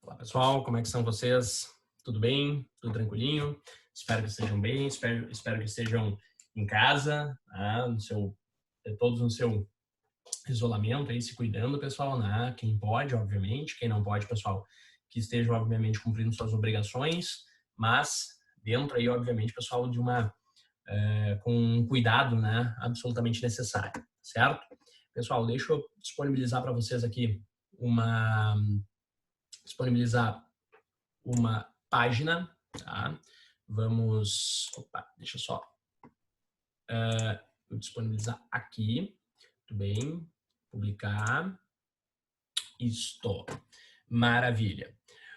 Olá pessoal, como é que estão vocês? Tudo bem? Tudo tranquilinho? Espero que estejam bem, espero que estejam em casa, tá? Todos no seu isolamento aí, se cuidando, pessoal, né? Quem pode, obviamente, quem não pode, pessoal, que esteja, obviamente, cumprindo suas obrigações, mas dentro aí, obviamente, pessoal, com um cuidado, né? Absolutamente necessário, certo? Pessoal, deixa eu disponibilizar para vocês aqui uma disponibilizar uma página, tá? Deixa eu só disponibilizar aqui, tudo bem? Publicar, isto, maravilha.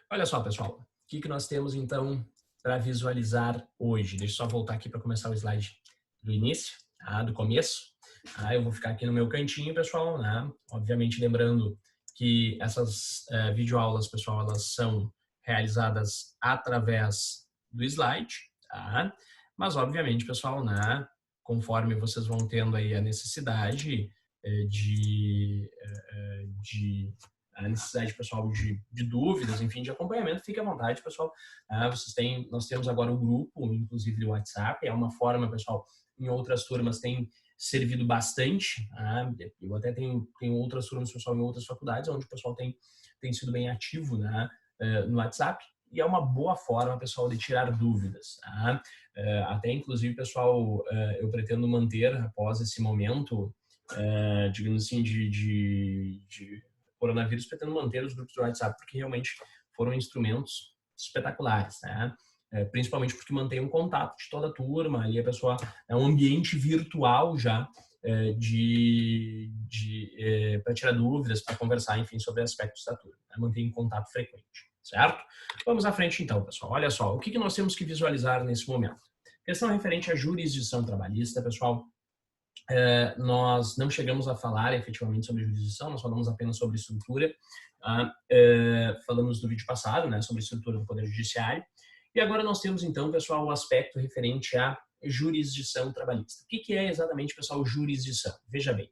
Olha só, pessoal, o que nós temos então para visualizar hoje? Deixa eu só voltar aqui para começar o slide do início, tá? Do começo. Tá? Eu vou ficar aqui no meu cantinho, pessoal, né? Obviamente lembrando que essas videoaulas, pessoal, elas são realizadas através do slide, tá? Mas, obviamente, pessoal, né, conforme vocês vão tendo aí a necessidade pessoal, de dúvidas, enfim, de acompanhamento, fique à vontade, pessoal. Nós temos agora o grupo, inclusive do WhatsApp, é uma forma, pessoal, em outras turmas tem servido bastante. Eu até tenho outras turmas, pessoal, em outras faculdades, onde o pessoal tem sido bem ativo, né, no WhatsApp, e é uma boa forma, pessoal, de tirar dúvidas. Tá? Até, inclusive, pessoal, eu pretendo manter, após esse momento, digamos assim, de coronavírus, pretendo manter os grupos do WhatsApp, porque realmente foram instrumentos espetaculares, né? Principalmente porque mantém um contato de toda a turma, ali a pessoa é um ambiente virtual já para tirar dúvidas, para conversar, enfim, sobre aspectos da turma, né? Mantém contato frequente, certo? Vamos à frente então, pessoal. Olha só, o que nós temos que visualizar nesse momento? Questão referente à jurisdição trabalhista, pessoal. Nós não chegamos a falar efetivamente sobre jurisdição, nós falamos apenas sobre estrutura. Falamos no vídeo passado, né, sobre a estrutura do Poder Judiciário. E agora nós temos, então, pessoal, o aspecto referente à jurisdição trabalhista. O que é exatamente, pessoal, jurisdição? Veja bem.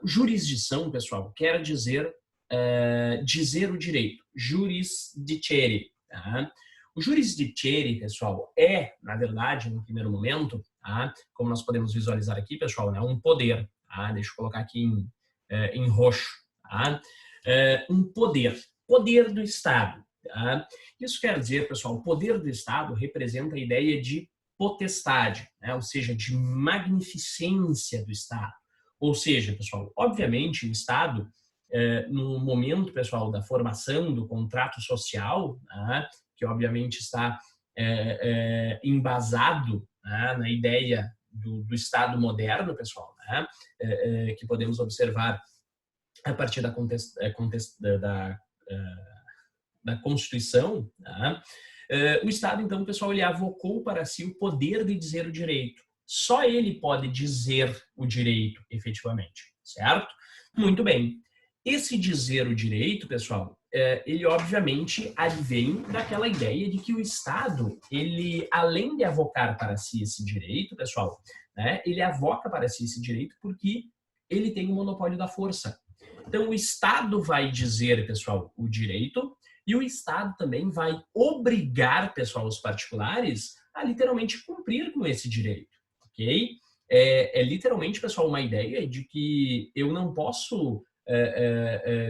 Jurisdição, pessoal, quer dizer dizer o direito. Juris dicere. Tá? O juris dicere, pessoal, na verdade, no primeiro momento, tá? Como nós podemos visualizar aqui, pessoal, né? Um poder. Tá? Deixa eu colocar aqui em roxo. Tá? Um poder do Estado. Tá? Isso quer dizer, pessoal, o poder do Estado representa a ideia de potestade, né? Ou seja, de magnificência do Estado. Ou seja, pessoal, obviamente o Estado, no momento, pessoal, da formação do contrato social, né? Que obviamente está embasado, né, na ideia do Estado moderno, pessoal, né, que podemos observar a partir da Constituição. Né, o Estado, então, pessoal, ele avocou para si o poder de dizer o direito. Só ele pode dizer o direito, efetivamente, certo? Muito bem. Esse dizer o direito, pessoal, ele obviamente advém daquela ideia de que o Estado, ele, além de avocar para si esse direito, pessoal, né, ele avoca para si esse direito porque ele tem o monopólio da força. Então, o Estado vai dizer, pessoal, o direito, e o Estado também vai obrigar, pessoal, os particulares a literalmente cumprir com esse direito, ok? É literalmente, pessoal, uma ideia de que eu não posso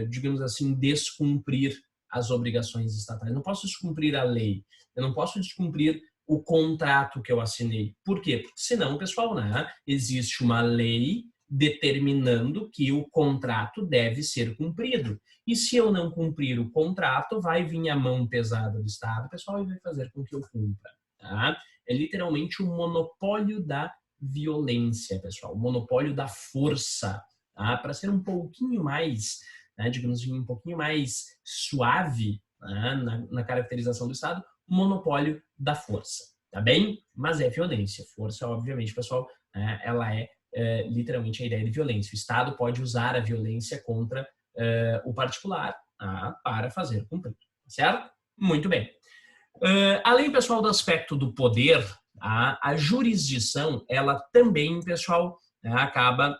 digamos assim, descumprir as obrigações estatais. Eu não posso descumprir a lei. Eu não posso descumprir o contrato que eu assinei. Por quê? Porque senão, pessoal, né, existe uma lei determinando que o contrato deve ser cumprido. E se eu não cumprir o contrato, vai vir a mão pesada do Estado, pessoal, e vai fazer com que eu cumpra. Tá? É literalmente o monopólio da violência, pessoal. O monopólio da força. Tá? Para ser um pouquinho mais, né, digamos assim, um pouquinho mais suave, né, na caracterização do Estado, o monopólio da força, tá bem? Mas é violência. Força, obviamente, pessoal, né, ela é literalmente a ideia de violência. O Estado pode usar a violência contra o particular, tá, para fazer cumprir, certo? Muito bem. Além, pessoal, do aspecto do poder, a jurisdição, ela também, pessoal, acaba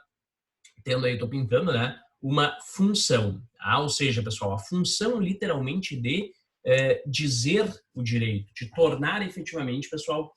tendo aí, estou pintando, né, uma função. Tá? Ou seja, pessoal, a função literalmente de dizer o direito, de tornar efetivamente, pessoal,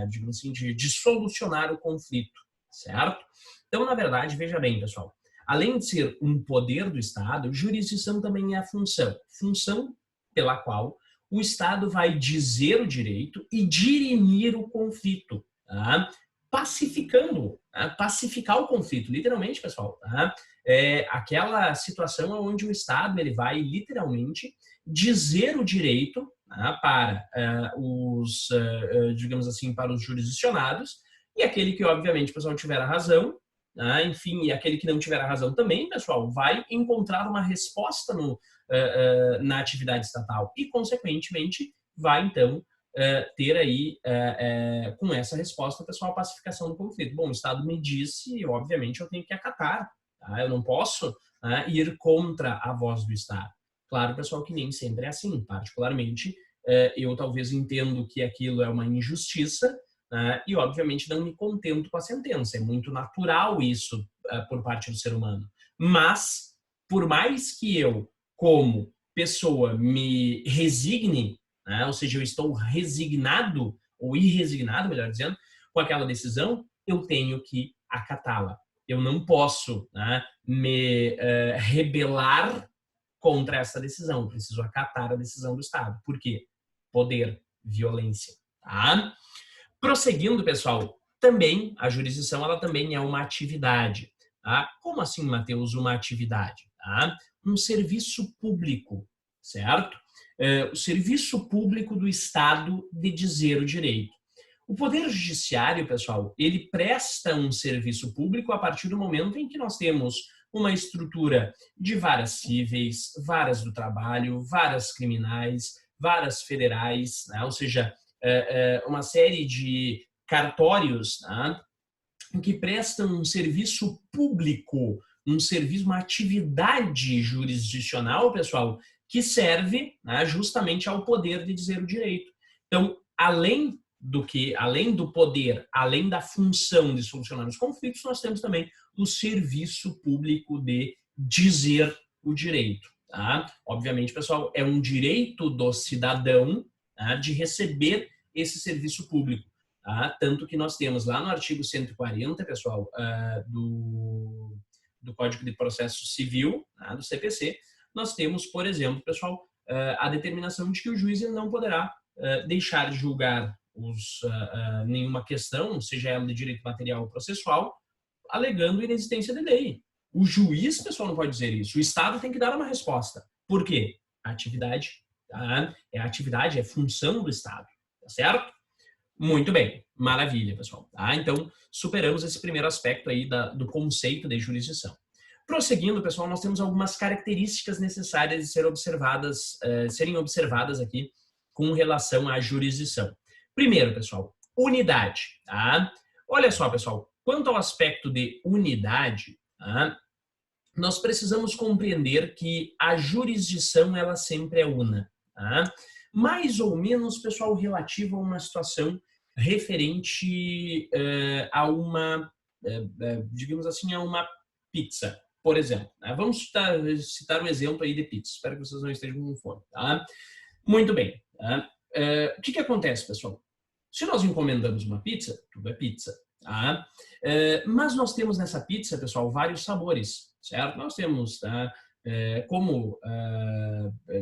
digamos assim, de solucionar o conflito, certo? Então, na verdade, veja bem, pessoal, além de ser um poder do Estado, jurisdição também é a função pela qual o Estado vai dizer o direito e dirimir o conflito, tá? Pacificando, tá? Pacificar o conflito, literalmente, pessoal, tá? É aquela situação onde o Estado ele vai literalmente dizer o direito, tá? Para digamos assim, para os jurisdicionados, e aquele que, obviamente, pessoal, tiver a razão, tá? Enfim, e aquele que não tiver a razão também, pessoal, vai encontrar uma resposta na atividade estatal e, consequentemente, vai, então, ter aí, com essa resposta, pessoal, a pacificação do conflito. Bom, o Estado me disse e, obviamente, eu tenho que acatar. Tá? Eu não posso ir contra a voz do Estado. Claro, pessoal, que nem sempre é assim. Particularmente, eu talvez entendo que aquilo é uma injustiça e, obviamente, não me contento com a sentença. É muito natural isso por parte do ser humano. Mas, por mais que eu, como pessoa, me resigne, ou seja, eu estou resignado, ou irresignado, melhor dizendo, com aquela decisão, eu tenho que acatá-la. Eu não posso me rebelar contra essa decisão. Eu preciso acatar a decisão do Estado. Por quê? Poder, violência. Tá? Prosseguindo, pessoal, também a jurisdição ela também é uma atividade. Tá? Como assim, Matheus, uma atividade? Tá? Um serviço público, certo? O serviço público do Estado de dizer o direito. O Poder Judiciário, pessoal, ele presta um serviço público a partir do momento em que nós temos uma estrutura de varas cíveis, varas do trabalho, varas criminais, varas federais, né? Ou seja, uma série de cartórios, né? Que prestam um serviço público, um serviço, uma atividade jurisdicional, pessoal, que serve justamente ao poder de dizer o direito. Então, além do poder, além da função de solucionar os conflitos, nós temos também o serviço público de dizer o direito. Tá? Obviamente, pessoal, é um direito do cidadão de receber esse serviço público. Tá? Tanto que nós temos lá no artigo 140, pessoal, do Código de Processo Civil, do CPC, nós temos, por exemplo, pessoal, a determinação de que o juiz ele não poderá deixar de julgar nenhuma questão, seja ela de direito material ou processual, alegando inexistência de lei. O juiz, pessoal, não pode dizer isso. O Estado tem que dar uma resposta. Por quê? A atividade, tá? É a atividade, é função do Estado, tá certo? Muito bem, maravilha, pessoal. Tá? Então, superamos esse primeiro aspecto aí do conceito de jurisdição. Prosseguindo, pessoal, nós temos algumas características necessárias de serem observadas aqui com relação à jurisdição. Primeiro, pessoal, unidade. Tá? Olha só, pessoal, quanto ao aspecto de unidade, tá? Nós precisamos compreender que a jurisdição ela sempre é una. Tá? Mais ou menos, pessoal, relativo a uma situação referente a uma, digamos assim, a uma pizza, por exemplo. Né? Vamos citar um exemplo aí de pizza. Espero que vocês não estejam com fome. Tá? Muito bem. Tá? O que acontece, pessoal? Se nós encomendamos uma pizza, tudo é pizza. Tá? Mas nós temos nessa pizza, pessoal, vários sabores, certo? Nós temos, tá?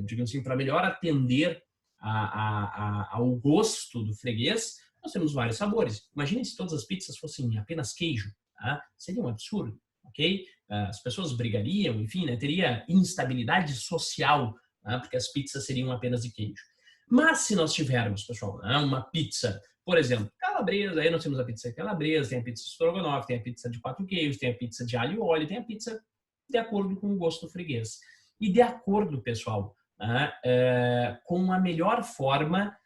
Digamos assim, para melhor atender ao gosto do freguês, nós temos vários sabores. Imagine se todas as pizzas fossem apenas queijo. Tá? Seria um absurdo, ok? As pessoas brigariam, enfim, né? Teria instabilidade social, tá? Porque as pizzas seriam apenas de queijo. Mas se nós tivermos, pessoal, uma pizza, por exemplo, calabresa, aí nós temos a pizza calabresa, tem a pizza estrogonofe, tem a pizza de 4 queijos, tem a pizza de alho e óleo, tem a pizza de acordo com o gosto do freguês. E de acordo, pessoal, com a melhor forma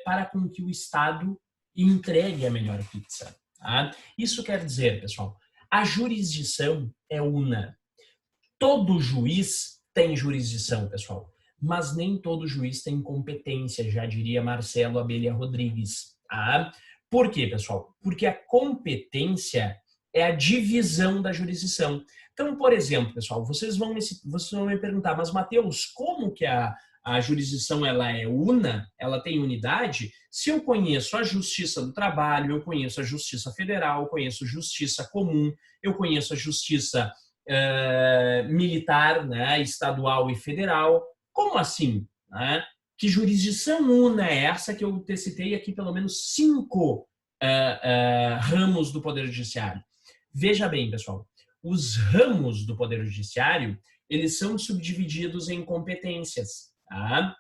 para com que o Estado entregue a melhor pizza. Tá? Isso quer dizer, pessoal, a jurisdição é una. Todo juiz tem jurisdição, pessoal, mas nem todo juiz tem competência, já diria Marcelo Abelha Rodrigues. Tá? Por quê, pessoal? Porque a competência é a divisão da jurisdição. Então, por exemplo, pessoal, vocês vão me perguntar, mas Matheus, como que a jurisdição ela é una, ela tem unidade? Se eu conheço a Justiça do Trabalho, eu conheço a Justiça Federal, eu conheço a Justiça Comum, eu conheço a Justiça Militar, né, estadual e federal. Como assim? Né? Que jurisdição una é essa que eu citei aqui pelo menos 5 ramos do Poder Judiciário? Veja bem, pessoal, os ramos do Poder Judiciário, eles são subdivididos em competências. Tá?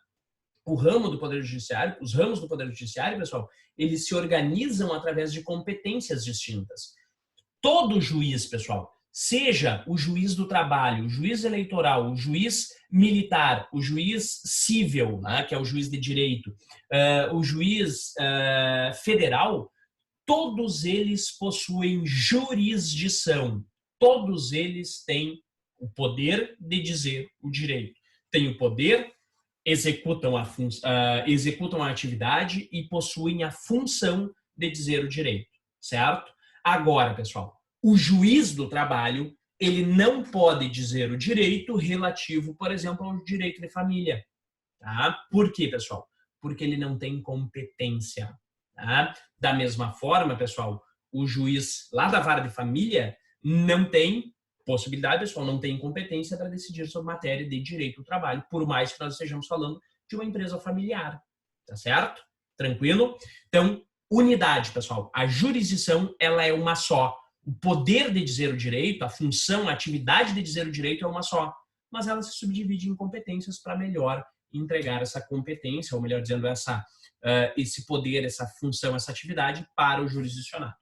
O ramo do Poder Judiciário, os ramos do Poder Judiciário, pessoal, eles se organizam através de competências distintas. Todo juiz, pessoal, seja o juiz do trabalho, o juiz eleitoral, o juiz militar, o juiz civil, né, que é o juiz de direito, o juiz federal, todos eles possuem jurisdição. Todos eles têm o poder de dizer o direito. Têm o poder, executam a atividade e possuem a função de dizer o direito, certo? Agora, pessoal, o juiz do trabalho, ele não pode dizer o direito relativo, por exemplo, ao direito de família. Tá? Por quê, pessoal? Porque ele não tem competência. Tá? Da mesma forma, pessoal, o juiz lá da vara de família não tem possibilidade, pessoal, não tem competência para decidir sobre matéria de direito do trabalho, por mais que nós estejamos falando de uma empresa familiar. Tá certo? Tranquilo? Então, unidade, pessoal. A jurisdição, ela é uma só. O poder de dizer o direito, a função, a atividade de dizer o direito é uma só. Mas ela se subdivide em competências para melhor entregar essa competência, ou melhor dizendo, esse poder, essa função, essa atividade para o jurisdicionado.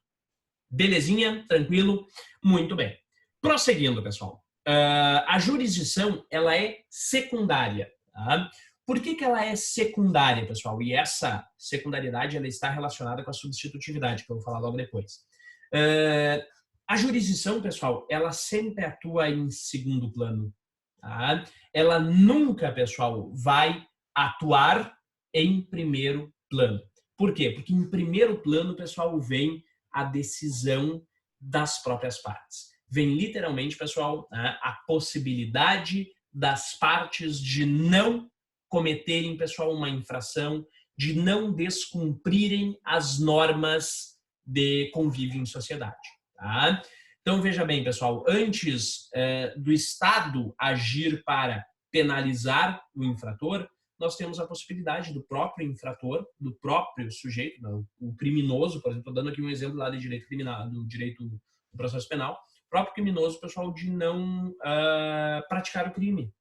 Belezinha? Tranquilo? Muito bem. Prosseguindo, pessoal. A jurisdição, ela é secundária. Tá? Por que ela é secundária, pessoal? E essa secundariedade ela está relacionada com a substitutividade, que eu vou falar logo depois. A jurisdição, pessoal, ela sempre atua em segundo plano. Tá? Ela nunca, pessoal, vai atuar em primeiro plano. Por quê? Porque em primeiro plano, pessoal, vem a decisão das próprias partes. Vem literalmente, pessoal, a possibilidade das partes de não cometerem, pessoal, uma infração, de não descumprirem as normas de convívio em sociedade. Tá? Então, veja bem, pessoal, antes do Estado agir para penalizar o infrator, nós temos a possibilidade do próprio infrator, do próprio sujeito, o criminoso, por exemplo, estou dando aqui um exemplo lá de direito criminal, do direito do processo penal, o próprio criminoso, pessoal, de não praticar o crime,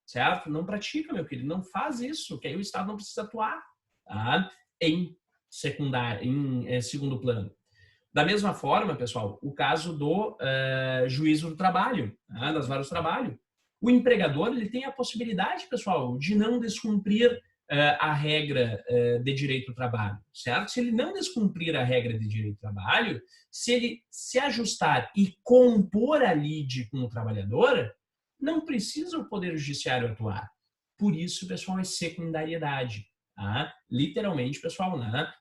certo? Não pratica, meu querido, não faz isso, que aí o Estado não precisa atuar, tá? em segundo plano. Da mesma forma, pessoal, o caso do juízo do trabalho, das varas do trabalho. O empregador ele tem a possibilidade, pessoal, de não descumprir a regra de direito do trabalho, certo? Se ele não descumprir a regra de direito do trabalho, se ele se ajustar e compor a lide com o trabalhador, não precisa o Poder Judiciário atuar. Por isso, pessoal, é secundariedade. Tá? Literalmente, pessoal,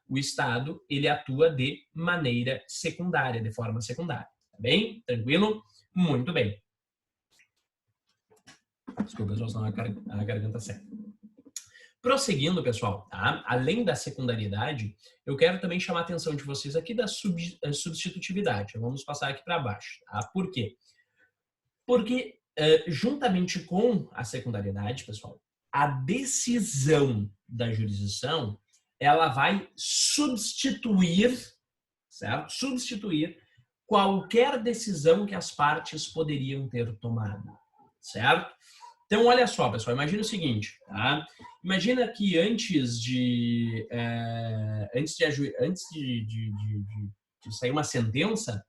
o Estado ele atua de maneira secundária, de forma secundária. Tá bem? Tranquilo? Muito bem. Desculpa, pessoal, senão a garganta seca. Prosseguindo, pessoal, tá? Além da secundariedade, eu quero também chamar a atenção de vocês aqui da substitutividade. Vamos passar aqui para baixo. Tá? Por quê? Porque, juntamente com a secundariedade, pessoal, a decisão da jurisdição, ela vai substituir, certo? Substituir qualquer decisão que as partes poderiam ter tomado, certo? Então, olha só, pessoal, imagina o seguinte, tá? Imagina que antes de sair uma sentença,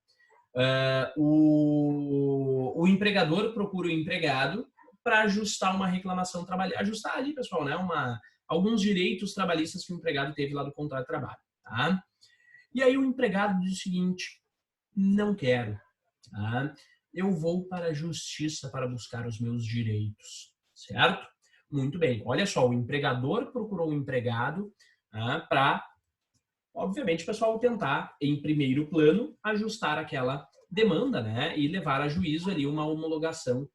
o empregador procura o empregado para ajustar uma reclamação trabalhista. Ajustar ali, pessoal, né? Alguns direitos trabalhistas que o empregado teve lá do contrato de trabalho, tá? E aí o empregado diz o seguinte, não quero, tá? Eu vou para a justiça para buscar os meus direitos, certo? Muito bem. Olha só, o empregador procurou o empregado para, obviamente, pessoal, tentar, em primeiro plano, ajustar aquela demanda, né, e levar a juízo ali uma homologação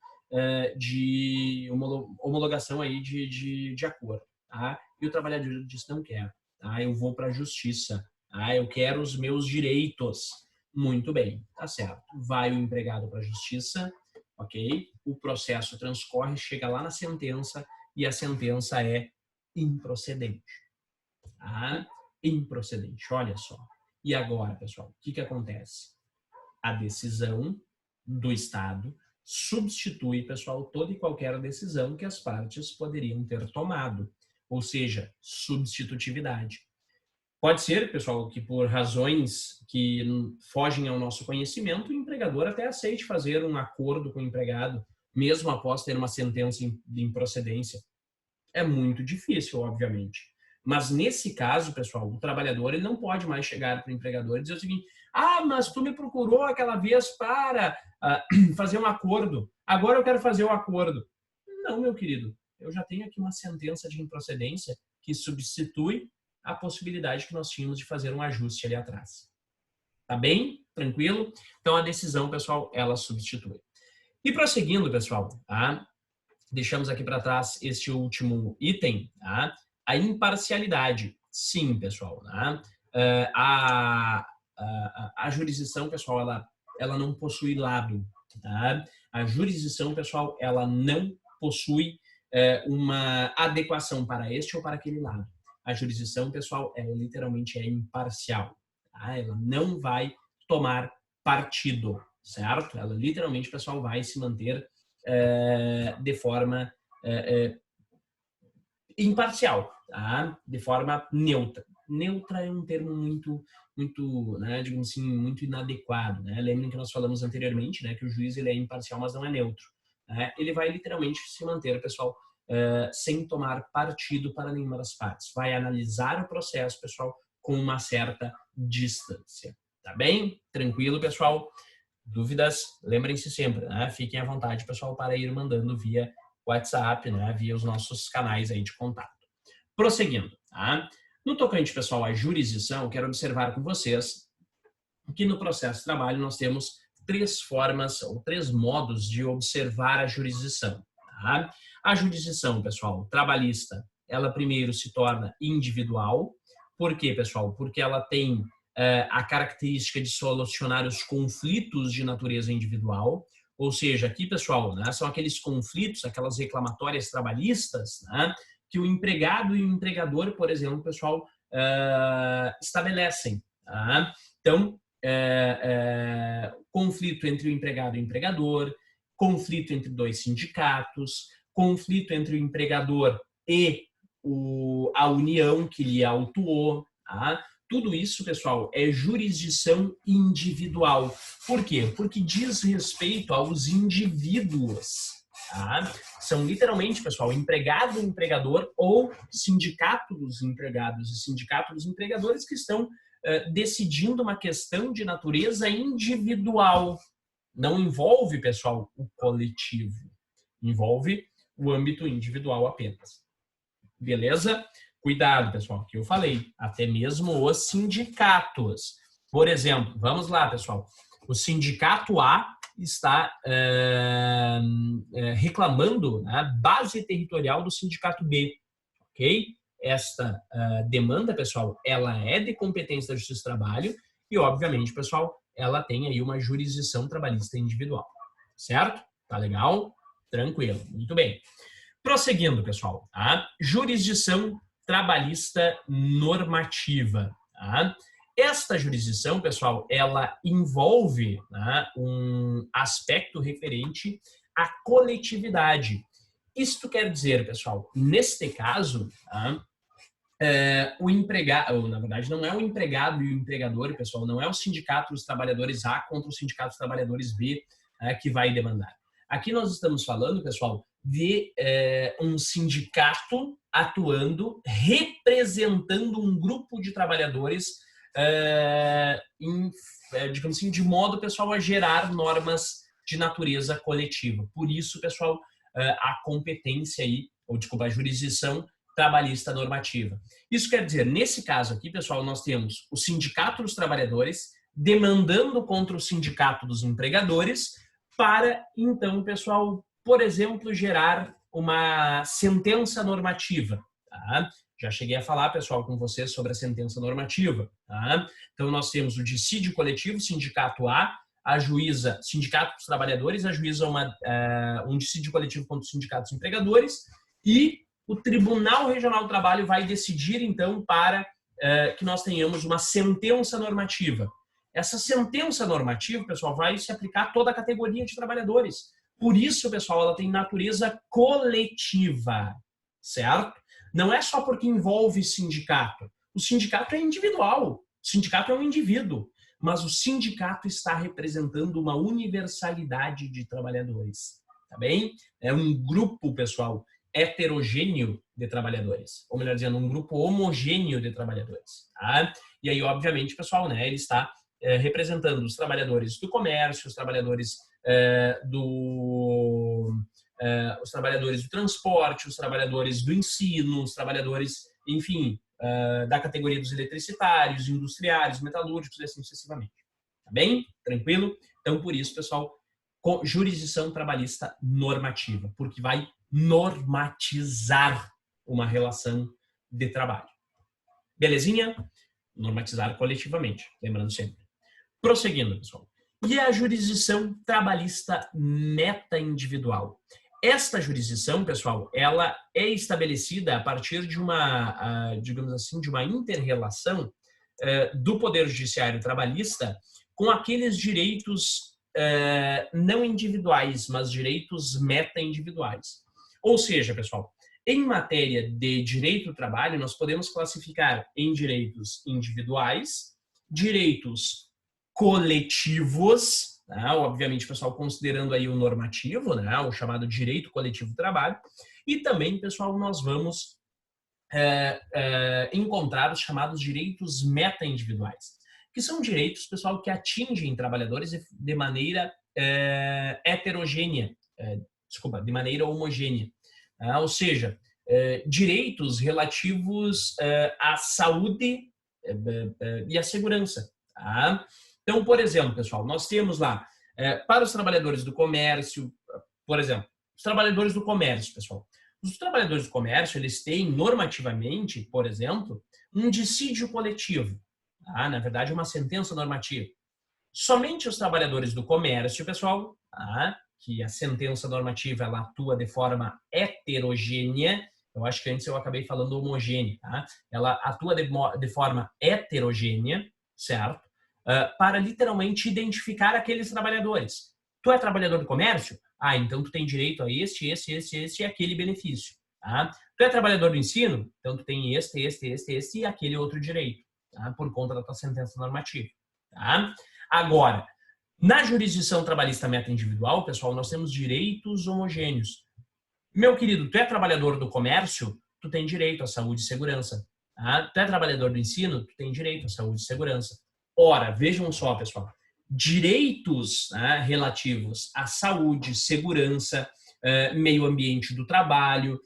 homologação aí de acordo, tá? E o trabalhador diz não quer, tá? Eu vou para a justiça, tá? Eu quero os meus direitos. Muito bem, tá certo. Vai o empregado para a justiça, ok? O processo transcorre, chega lá na sentença e a sentença é improcedente, tá? Improcedente, olha só. E agora, pessoal, o que acontece? A decisão do Estado substitui, pessoal, toda e qualquer decisão que as partes poderiam ter tomado, ou seja, substitutividade. Pode ser, pessoal, que por razões que fogem ao nosso conhecimento, o empregador até aceite fazer um acordo com o empregado, mesmo após ter uma sentença de improcedência. É muito difícil, obviamente. Mas nesse caso, pessoal, o trabalhador ele não pode mais chegar para o empregador e dizer o seguinte: ah, mas tu me procurou aquela vez para fazer um acordo. Agora eu quero fazer o acordo. Não, meu querido. Eu já tenho aqui uma sentença de improcedência que substitui a possibilidade que nós tínhamos de fazer um ajuste ali atrás. Tá bem? Tranquilo? Então a decisão, pessoal, ela substitui. E prosseguindo, pessoal, tá? Deixamos aqui para trás este último item, tá? A imparcialidade. Sim, pessoal, tá? A jurisdição, pessoal, ela não possui lado, tá? A jurisdição, pessoal, ela não possui uma adequação para este ou para aquele lado. A jurisdição, pessoal, ela literalmente é imparcial, tá? Ela não vai tomar partido, certo? Ela literalmente, pessoal, vai se manter de forma imparcial, tá? De forma neutra. Neutra é um termo muito, né, digamos assim, muito inadequado, né? Lembrem que nós falamos anteriormente, né, que o juiz ele é imparcial, mas não é neutro, né? Ele vai literalmente se manter, pessoal, sem tomar partido para nenhuma das partes. Vai analisar o processo, pessoal, com uma certa distância. Tá bem? Tranquilo, pessoal? Dúvidas? Lembrem-se sempre, né? Fiquem à vontade, pessoal, para ir mandando via WhatsApp, né? Via os nossos canais aí de contato. Prosseguindo, tá? No tocante, pessoal, à jurisdição, quero observar com vocês que no processo de trabalho nós temos 3 formas ou 3 modos de observar a jurisdição, tá? A jurisdição, pessoal, trabalhista, ela primeiro se torna individual. Por quê, pessoal? Porque ela tem a característica de solucionar os conflitos de natureza individual, ou seja, aqui, pessoal, né, são aqueles conflitos, aquelas reclamatórias trabalhistas, né, que o empregado e o empregador, por exemplo, pessoal, estabelecem. Tá? Então, conflito entre o empregado e o empregador, conflito entre 2 sindicatos, conflito entre o empregador e a união que lhe autuou, tá? Tudo isso, pessoal, é jurisdição individual. Por quê? Porque diz respeito aos indivíduos. Tá? São literalmente, pessoal, empregado e empregador ou sindicato dos empregados e sindicato dos empregadores que estão decidindo uma questão de natureza individual. Não envolve, pessoal, o coletivo. Envolve o âmbito individual apenas. Beleza? Cuidado, pessoal, que eu falei, até mesmo os sindicatos. Por exemplo, vamos lá, pessoal. O sindicato A está reclamando a base territorial do sindicato B, ok? Esta demanda, pessoal, ela é de competência da Justiça do Trabalho e, obviamente, pessoal, ela tem aí uma jurisdição trabalhista individual, certo? Tá legal? Tranquilo, muito bem. Prosseguindo, pessoal, tá? Jurisdição trabalhista normativa. Tá? Esta jurisdição, pessoal, ela envolve, né, um aspecto referente à coletividade. Isto quer dizer, pessoal, neste caso, tá, o empregado, na verdade, não é o empregado e o empregador, pessoal, não é o sindicato dos trabalhadores A contra o sindicato dos trabalhadores B que vai demandar. Aqui nós estamos falando, pessoal, de um sindicato atuando, representando um grupo de trabalhadores, digamos assim, de modo, pessoal, a gerar normas de natureza coletiva. Por isso, pessoal, a competência aí, ou desculpa, a jurisdição trabalhista normativa. Isso quer dizer, nesse caso aqui, pessoal, nós temos o sindicato dos trabalhadores demandando contra o sindicato dos empregadores para, então, pessoal, por exemplo, gerar uma sentença normativa. Tá? Já cheguei a falar, pessoal, com vocês sobre a sentença normativa. Tá? Então, nós temos o dissídio coletivo, sindicato A, ajuiza, sindicato dos trabalhadores, ajuiza um dissídio coletivo contra os sindicatos empregadores e o Tribunal Regional do Trabalho vai decidir, então, para que nós tenhamos uma sentença normativa. Essa sentença normativa, pessoal, vai se aplicar a toda a categoria de trabalhadores. Por isso, pessoal, ela tem natureza coletiva, certo? Não é só porque envolve sindicato. O sindicato é individual, o sindicato é um indivíduo, mas o sindicato está representando uma universalidade de trabalhadores, tá bem? É um grupo, pessoal, heterogêneo de trabalhadores, ou melhor dizendo, um grupo homogêneo de trabalhadores, tá? E aí, obviamente, pessoal, né, ele está representando os trabalhadores do comércio, os trabalhadores os trabalhadores do transporte, os trabalhadores do ensino, os trabalhadores, enfim, da categoria dos eletricitários, industriários, metalúrgicos e assim sucessivamente. Tá bem? Tranquilo? Então, por isso, pessoal, jurisdição trabalhista normativa, porque vai normatizar uma relação de trabalho. Belezinha? Normatizar coletivamente, lembrando sempre. Prosseguindo, pessoal. E a jurisdição trabalhista meta-individual. Esta jurisdição, pessoal, ela é estabelecida a partir de uma, digamos assim, de uma inter-relação do Poder Judiciário Trabalhista com aqueles direitos não individuais, mas direitos meta-individuais. Ou seja, pessoal, em matéria de direito do trabalho, nós podemos classificar em direitos individuais, direitos coletivos, né? Obviamente, pessoal, considerando aí o normativo, né? O chamado direito coletivo do trabalho, e também, pessoal, nós vamos encontrar os chamados direitos meta-individuais, que são direitos, pessoal, que atingem trabalhadores de maneira heterogênea, de maneira homogênea, ou seja, direitos relativos à saúde e à segurança. Tá? Então, por exemplo, pessoal, nós temos lá, para os trabalhadores do comércio, por exemplo, os trabalhadores do comércio, pessoal. Os trabalhadores do comércio, eles têm normativamente, por exemplo, um dissídio coletivo. Tá? Na verdade, uma sentença normativa. Somente os trabalhadores do comércio, pessoal, tá? Que a sentença normativa ela atua de forma heterogênea. Eu acho que antes eu acabei falando homogênea. Tá? Ela atua de forma heterogênea, certo? Para literalmente identificar aqueles trabalhadores. Tu é trabalhador do comércio? Ah, então tu tem direito a este e aquele benefício. Tá? Tu é trabalhador do ensino? Então tu tem este e aquele outro direito, tá? Por conta da tua sentença normativa. Tá? Agora, na jurisdição trabalhista meta-individual, pessoal, nós temos direitos homogêneos. Meu querido, tu é trabalhador do comércio? Tu tem direito à saúde e segurança. Tá? Tu é trabalhador do ensino? Tu tem direito à saúde e segurança. Ora, vejam só, pessoal, direitos, né, relativos à saúde, segurança, meio ambiente do trabalho,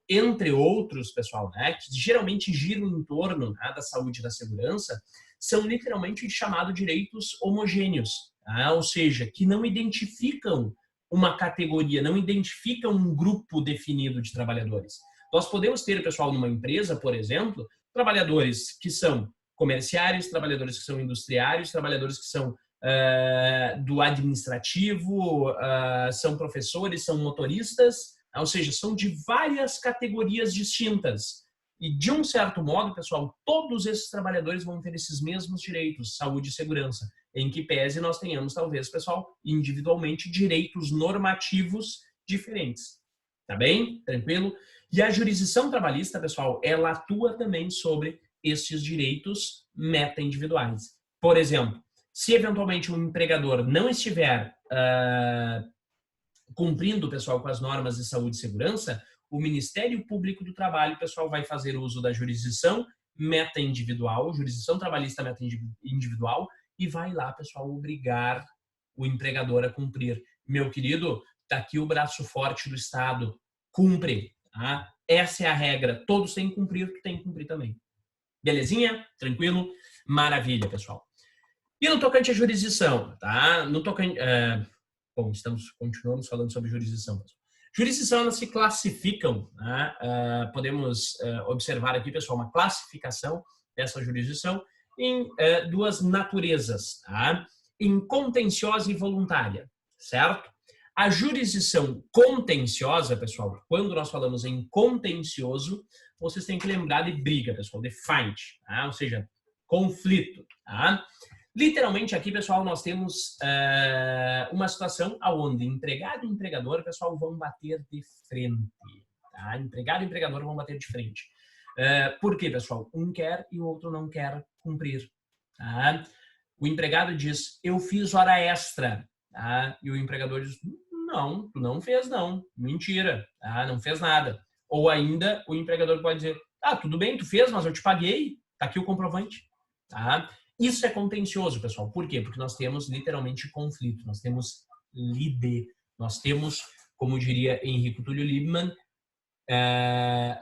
entre outros, pessoal, né, que geralmente giram em torno, né, da saúde e da segurança, são literalmente chamados direitos homogêneos, tá? Ou seja, que não identificam uma categoria, não identificam um grupo definido de trabalhadores. Nós podemos ter, pessoal, numa empresa, por exemplo, trabalhadores que são comerciários, trabalhadores que são industriários, trabalhadores que são do administrativo, são professores, são motoristas, ou seja, são de várias categorias distintas. E, de um certo modo, pessoal, todos esses trabalhadores vão ter esses mesmos direitos, saúde e segurança, em que pese nós tenhamos, talvez, pessoal, individualmente, direitos normativos diferentes. Tá bem? Tranquilo? E a jurisdição trabalhista, pessoal, ela atua também sobre esses direitos meta-individuais. Por exemplo, se eventualmente um empregador não estiver cumprindo, pessoal, com as normas de saúde e segurança, o Ministério Público do Trabalho, pessoal, vai fazer uso da jurisdição meta-individual, jurisdição trabalhista meta-individual, e vai lá, pessoal, obrigar o empregador a cumprir. Meu querido, tá aqui o braço forte do Estado, cumpre. Tá? Essa é a regra, todos têm que cumprir, tu tem que cumprir também. Belezinha? Tranquilo? Maravilha, pessoal. E no tocante à jurisdição, tá? No tocante, bom, continuamos falando sobre jurisdição. Pessoal. Jurisdição, elas se classificam, né? Podemos observar aqui, pessoal, uma classificação dessa jurisdição em duas naturezas, tá? Em contenciosa e voluntária, certo? A jurisdição contenciosa, pessoal, quando nós falamos em contencioso, vocês têm que lembrar de briga, pessoal, de fight, tá? Ou seja, conflito, tá? Literalmente aqui, pessoal, nós temos uma situação onde empregado e empregador, pessoal, vão bater de frente, tá? Empregado e empregador vão bater de frente. Por quê, pessoal? Um quer e o outro não quer cumprir, tá? O empregado diz, eu fiz hora extra, tá? E o empregador diz, não, tu não fez não, mentira, tá? Não fez nada. Ou ainda o empregador pode dizer, tudo bem, tu fez, mas eu te paguei, tá aqui o comprovante, tá? Isso é contencioso, pessoal. Por quê? Porque nós temos literalmente conflito, nós temos lide, nós temos, como diria Henrico Túlio Liebmann,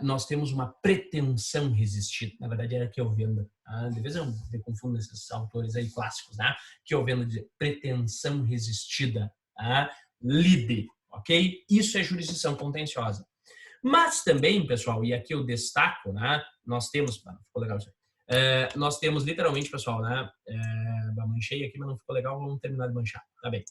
nós temos uma pretensão resistida. Na verdade, era Keovenda. De vez eu me confundo esses autores aí clássicos, né? Keovenda diz pretensão resistida, lide, ok? Isso é jurisdição contenciosa. Mas também, pessoal, e aqui eu destaco, né? Nós temos, ficou legal isso aí. Nós temos literalmente, pessoal, né? Manchei aqui, mas não ficou legal, vamos terminar de manchar, tá bem.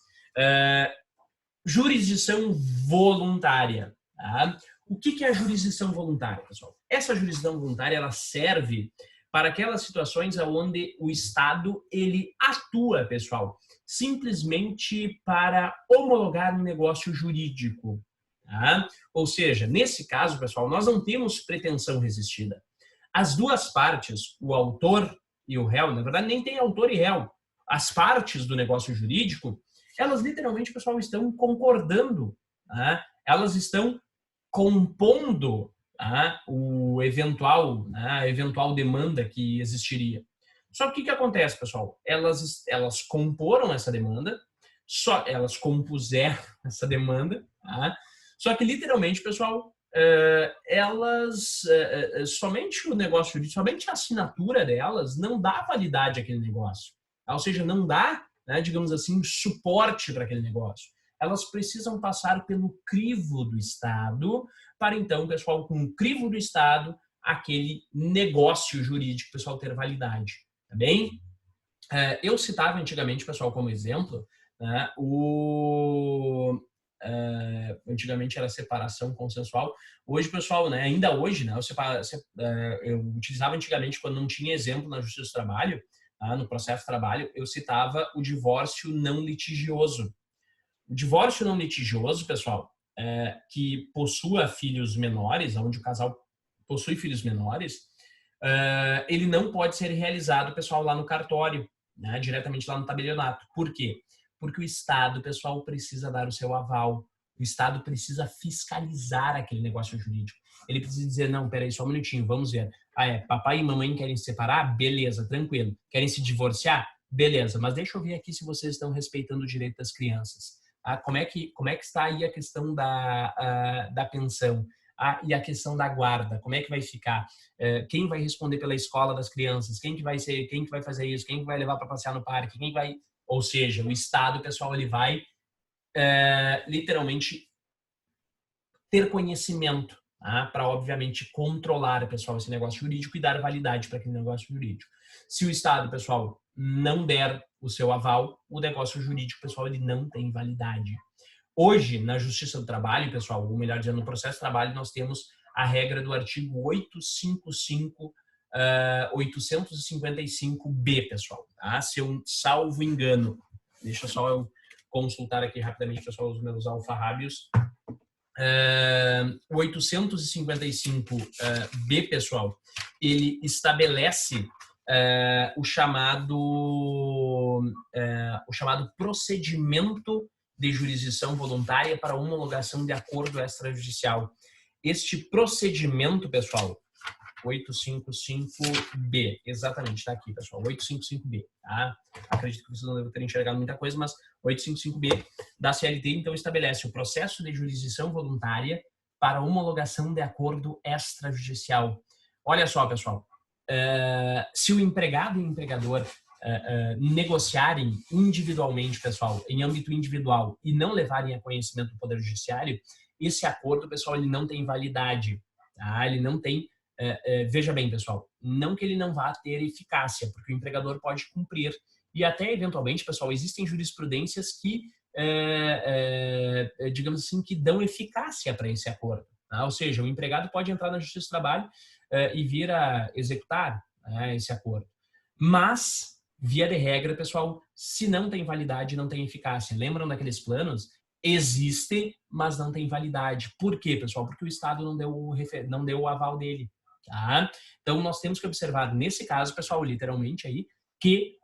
Jurisdição voluntária, tá? O que é a jurisdição voluntária, pessoal? Essa jurisdição voluntária, ela serve para aquelas situações onde o Estado, ele atua, pessoal, simplesmente para homologar um negócio jurídico, tá? Ou seja, nesse caso, pessoal, nós não temos pretensão resistida. As duas partes, o autor e o réu, na verdade nem tem autor e réu, as partes do negócio jurídico, elas literalmente, pessoal, estão concordando, tá? Elas estão compondo a eventual demanda que existiria. Só que o que acontece, pessoal? Elas comporam essa demanda, elas compuseram essa demanda, tá? Só que literalmente, pessoal, somente o negócio jurídico, somente a assinatura delas não dá validade àquele negócio. Ou seja, não dá, né, digamos assim, suporte para aquele negócio. Elas precisam passar pelo crivo do Estado para então, pessoal, com o crivo do Estado, aquele negócio jurídico, pessoal, ter validade, tá bem? Eu citava antigamente, pessoal, como exemplo, né, antigamente era separação consensual. Hoje, pessoal, né, ainda hoje, né, eu utilizava antigamente quando não tinha exemplo na Justiça do Trabalho, no processo de trabalho, eu citava o divórcio não litigioso. O divórcio não litigioso, pessoal, que possua filhos menores, onde o casal possui filhos menores, ele não pode ser realizado, pessoal, lá no cartório, né, diretamente lá no tabelionato. Por quê? Porque o Estado, pessoal, precisa dar o seu aval. O Estado precisa fiscalizar aquele negócio jurídico. Ele precisa dizer, não, peraí, só um minutinho, vamos ver. Papai e mamãe querem se separar? Beleza, tranquilo. Querem se divorciar? Beleza, mas deixa eu ver aqui se vocês estão respeitando o direito das crianças. Como é que está aí a questão da pensão? E a questão da guarda, como é que vai ficar? Quem vai responder pela escola das crianças? Quem que vai fazer isso? Quem que vai levar para passear no parque? Ou seja, o Estado, pessoal, ele vai literalmente ter conhecimento, para, obviamente, controlar, pessoal, esse negócio jurídico e dar validade para aquele negócio jurídico. Se o Estado, pessoal, não der o seu aval, o negócio jurídico, pessoal, ele não tem validade. Hoje, na Justiça do Trabalho, pessoal, ou melhor dizendo, no processo de trabalho, nós temos a regra do artigo 855B, pessoal. Tá? Se eu salvo engano, deixa só eu consultar aqui rapidamente, pessoal, os meus alfarrábios. O 855B, pessoal, ele estabelece o chamado procedimento de jurisdição voluntária para homologação de acordo extrajudicial. Este procedimento, pessoal, 855B, exatamente, está aqui, pessoal, 855B, tá? Acredito que vocês não devem ter enxergado muita coisa, mas 855B da CLT, então, estabelece o processo de jurisdição voluntária para homologação de acordo extrajudicial. Olha só, pessoal, se o empregado e o empregador negociarem individualmente, pessoal, em âmbito individual e não levarem a conhecimento do Poder Judiciário, esse acordo, pessoal, ele não tem validade, tá? Ele não tem, veja bem, pessoal, não que ele não vá ter eficácia, porque o empregador pode cumprir e até, eventualmente, pessoal, existem jurisprudências que, digamos assim, que dão eficácia para esse acordo, tá? Ou seja, o empregado pode entrar na Justiça do Trabalho e vir a executar esse acordo. Mas, via de regra, pessoal, se não tem validade, não tem eficácia. Lembram daqueles planos? Existe, mas não tem validade. Por quê, pessoal? Porque o Estado não deu o aval dele. Tá? Então, nós temos que observar, nesse caso, pessoal, literalmente aí, que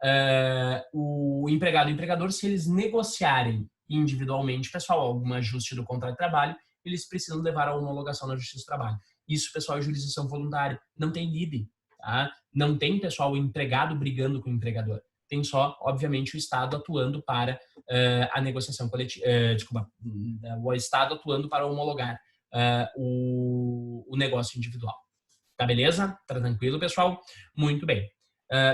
o empregado e o empregador, se eles negociarem individualmente, pessoal, algum ajuste do contrato de trabalho, eles precisam levar a homologação na Justiça do Trabalho. Isso, pessoal, é jurisdição voluntária. Não tem lide, tá? Não tem, pessoal, o empregado brigando com o empregador. Tem só, obviamente, o Estado atuando para a negociação coletiva. O Estado atuando para homologar o negócio individual. Tá beleza? Tá tranquilo, pessoal? Muito bem.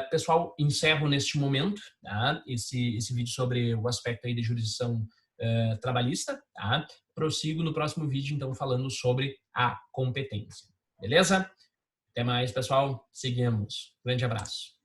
Pessoal, encerro neste momento, tá? esse vídeo sobre o aspecto aí de jurisdição trabalhista, tá? Prossigo no próximo vídeo, então, falando sobre a competência. Beleza? Até mais, pessoal. Seguimos. Grande abraço.